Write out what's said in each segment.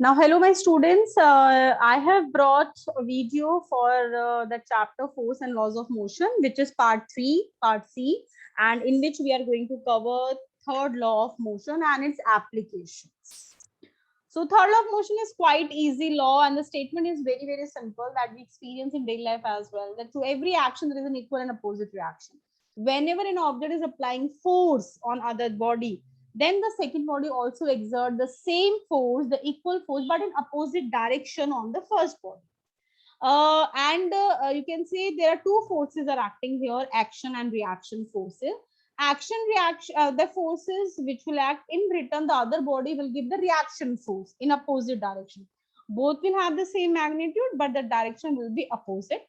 Now, hello, my students. I have brought a video for the chapter Force and Laws of Motion, which is part 3, part C, and in which we are going to cover third law of motion and its applications. So, third law of motion is quite easy law, and the statement is very, very simple that we experience in daily life as well. That to every action there is an equal and opposite reaction. Whenever an object is applying force on other body, then the second body also exert the same force, the equal force, but in opposite direction on the first body. And you can say there are two forces are acting here: action and reaction forces. Action reaction, the forces which will act in return, the other body will give the reaction force in opposite direction. Both will have the same magnitude, but the direction will be opposite.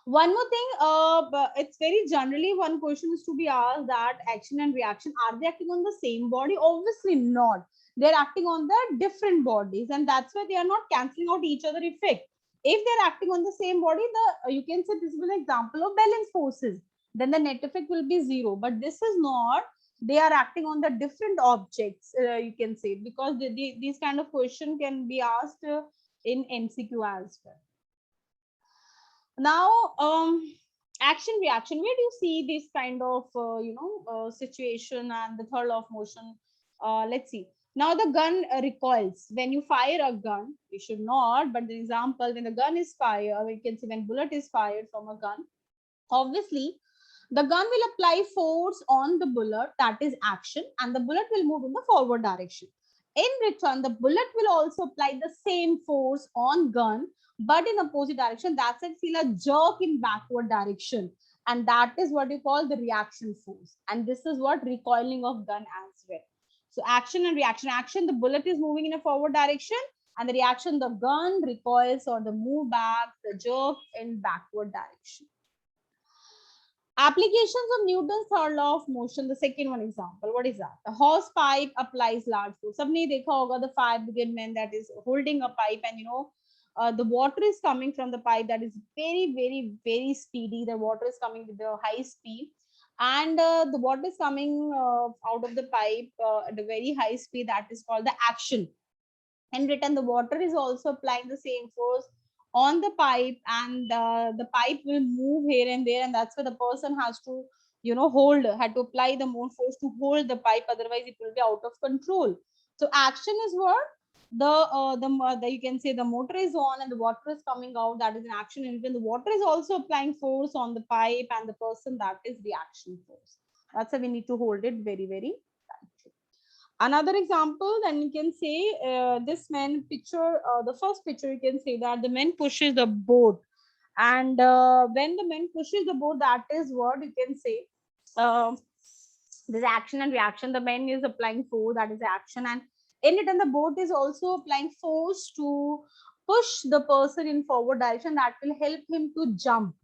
One more thing, it's very generally one question is to be asked that action and reaction, are they acting on the same body? Obviously not. They're acting on the different bodies, and that's why they are not canceling out each other effect. If they're acting on the same body, the you can say this is an example of balance forces. Then the net effect will be zero. But this is not. They are acting on the different objects. You can say, because these kind of question can be asked in MCQ as well. Now, action reaction, where do you see this kind of situation and the third law of motion? Let's see. Now the gun recoils. When you fire a gun, you should not, but the example, when the gun is fired, we can see when bullet is fired from a gun, obviously the gun will apply force on the bullet, that is action, and the bullet will move in the forward direction. In return, the bullet will also apply the same force on gun, but in opposite direction. That's it, feel a jerk in backward direction, and that is what you call the reaction force. And this is what recoiling of gun as well. So action and reaction. Action, the bullet is moving in a forward direction, and the reaction, the gun recoils or the move back, the jerk in backward direction. Applications of Newton's third law of motion, the second one example. What is that? The hose pipe applies large force. सबने देखा होगा the fire brigade man that is holding a pipe, and the water is coming from the pipe that is very, very, very speedy. The water is coming with a high speed, and the water is coming out of the pipe at a very high speed. That is called the action. In return, the water is also applying the same force on the pipe, and the pipe will move here and there, and that's why the person has to had to apply the more force to hold the pipe, otherwise it will be out of control. So action is what the you can say the motor is on and the water is coming out, that is an action. And when the water is also applying force on the pipe and the person, that is reaction force. That's why we need to hold it very, very tightly. Another example, then you can say this man picture, the first picture, you can say that the man pushes the boat, and when the man pushes the boat, that is what you can say this action and reaction. The man is applying force, that is action, and in it, and the boat is also applying force to push the person in forward direction, that will help him to jump,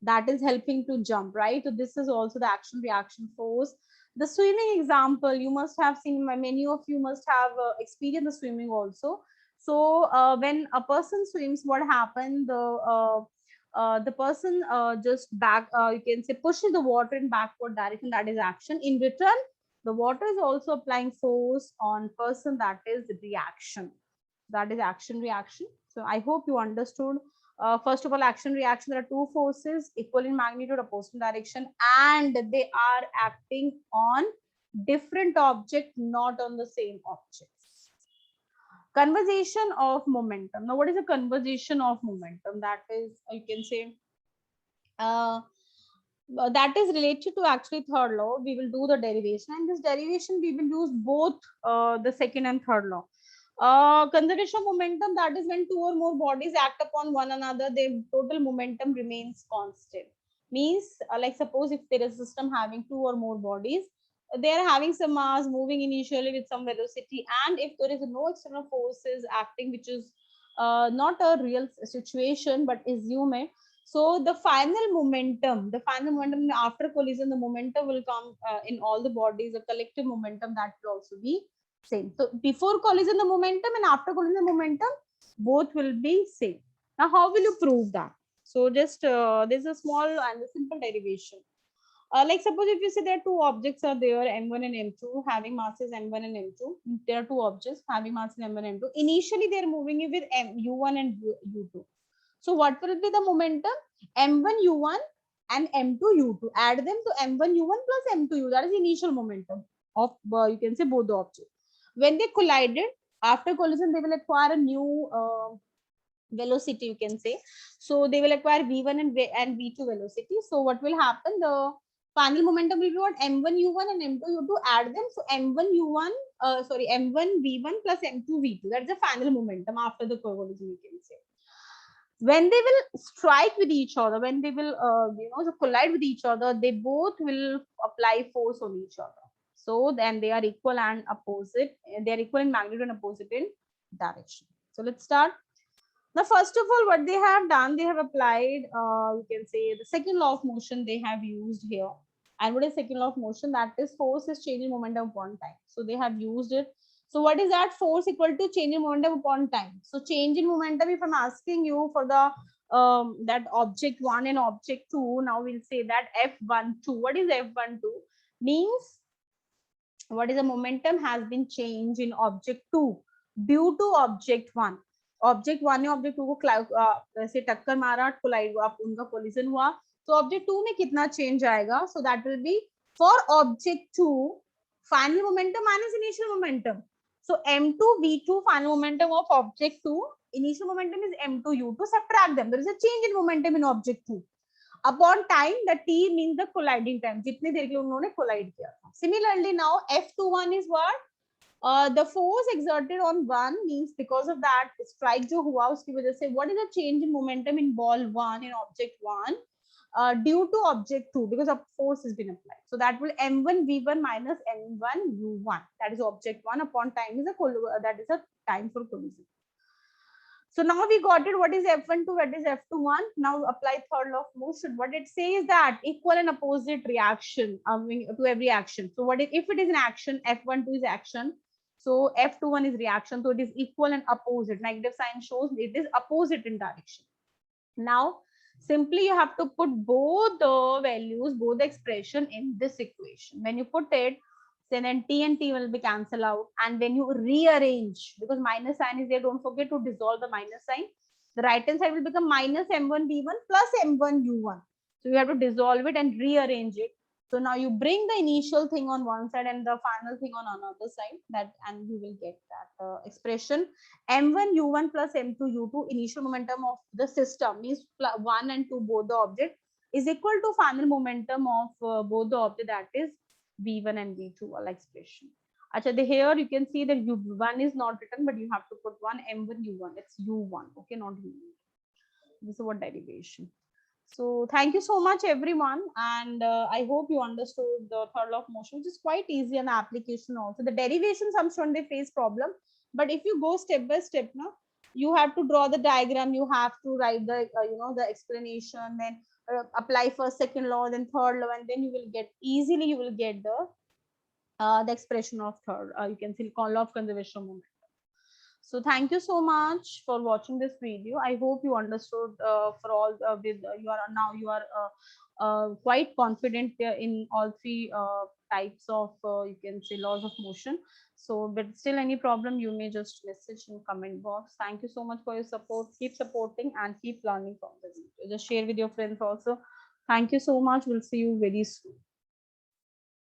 that is helping to jump, right? So this is also the action reaction force. The swimming example, you must have seen, many of you must have experienced the swimming also. So when a person swims, what happened, the person just back, you can say, pushes the water in backward direction, that is action. In return, the water is also applying force on person, that is reaction, that is action reaction. So I hope you understood. First of all, action reaction, there are two forces equal in magnitude, opposite direction, and they are acting on different object, not on the same object. Conservation of momentum. Now, what is a conservation of momentum? That is, you can say, that is related to actually third law. We will do the derivation, and this derivation we will use both the second and third law. Conservation of momentum, that is when two or more bodies act upon one another, their total momentum remains constant. Means, like suppose if there is a system having two or more bodies, they are having some mass moving initially with some velocity, and if there is no external forces acting, which is not a real situation but assume it, so the final momentum after collision, the momentum will come in all the bodies, the collective momentum, that will also be same. So before collision the momentum and after collision the momentum, both will be same. Now how will you prove that? So just there's a small and a simple derivation. Like suppose if you say there are two objects are there, m1 and m2, having masses m1 and m2. There are two objects having masses m1 and m2. Initially, they are moving with u1 and u2. So what will be the momentum? m1 u1 and m2 u2. Add them to m1 u1 plus m2 u. That is initial momentum of you can say both the objects. When they collided, after collision, they will acquire a new velocity, you can say. So they will acquire v1 and v2 velocity. So what will happen? The final momentum will be what? m1 u1 and m2 u2. Add them. So m1 u1, m1 v1 plus m2 v2. That's the final momentum after the collision, you can say. When they will strike with each other, when they will collide with each other, they both will apply force on each other. So then they are equal and opposite. They are equal in magnitude and opposite in direction. So let's start. Now, first of all, what they have done, they have applied, you can say, the second law of motion they have used here. And what is second law of motion? That is force is change in momentum upon time. So they have used it. So what is that? Force equal to change in momentum upon time. So change in momentum, if I'm asking you for the that object 1 and object 2, now we'll say that F12. What is F12? Means what is the momentum has been changed in object 2 due to object 1. Object 1 ने object 2 को ऐसे टक्कर मारा, collide हुआ, उनका collision हुआ, तो object 2 में कितना चेंज आएगा? So that will be for object 2 final momentum minus initial momentum. So m2 v2 final momentum of object 2, initial momentum is m2 u2, subtract them, there is a change in momentum in object 2 upon time. The t means the colliding time, जितने देर के लिए उन्होंने collide किया था. Similarly now f21 is what? The force exerted on one means because of that strike जो हुआ उसकी वजह से what is the change in momentum in ball 1 in object 1 due to object 2 because a force has been applied. So that will m1 v1 minus m1 u1. That is object 1 upon time is that is a time for collision. So now we got it. What is F12? What is F21? Now apply third law of motion. What it says that equal and opposite reaction to every action. So what if it is an action? F12 is action. So F21 is reaction. So it is equal and opposite. Negative sign shows it is opposite in direction. Now simply you have to put both the values, both the expression in this equation. When you put it, then t and t will be cancelled out. And when you rearrange, because minus sign is there, don't forget to dissolve the minus sign. The right hand side will become minus m1 v1 plus m1 u1. So you have to dissolve it and rearrange it. So now you bring the initial thing on one side and the final thing on another side, that and you will get that expression. m1 u1 plus m2 u2 initial momentum of the system means 1 and 2 both the object is equal to final momentum of both the object, that is v1 and v2 all expression. Acha, here you can see that u1 is not written, but you have to put one m1 u1. It's u1, okay, not u1. This is what derivation. So thank you so much everyone, and I hope you understood the third law of motion, which is quite easy and application also. The derivation sometimes they face problem, but if you go step by step now, you have to draw the diagram, you have to write the the explanation, then apply first, second law, then third law, and then you will get easily you will get the expression of third you can see law of conservation of momentum. So thank you so much for watching this video. I hope you understood for all with you are quite confident in all three types of you can say laws of motion. So but still any problem you may just message in comment box. Thank you so much for your support. Keep supporting and keep learning from the video. Just share with your friends also. Thank you so much. We'll see you very soon.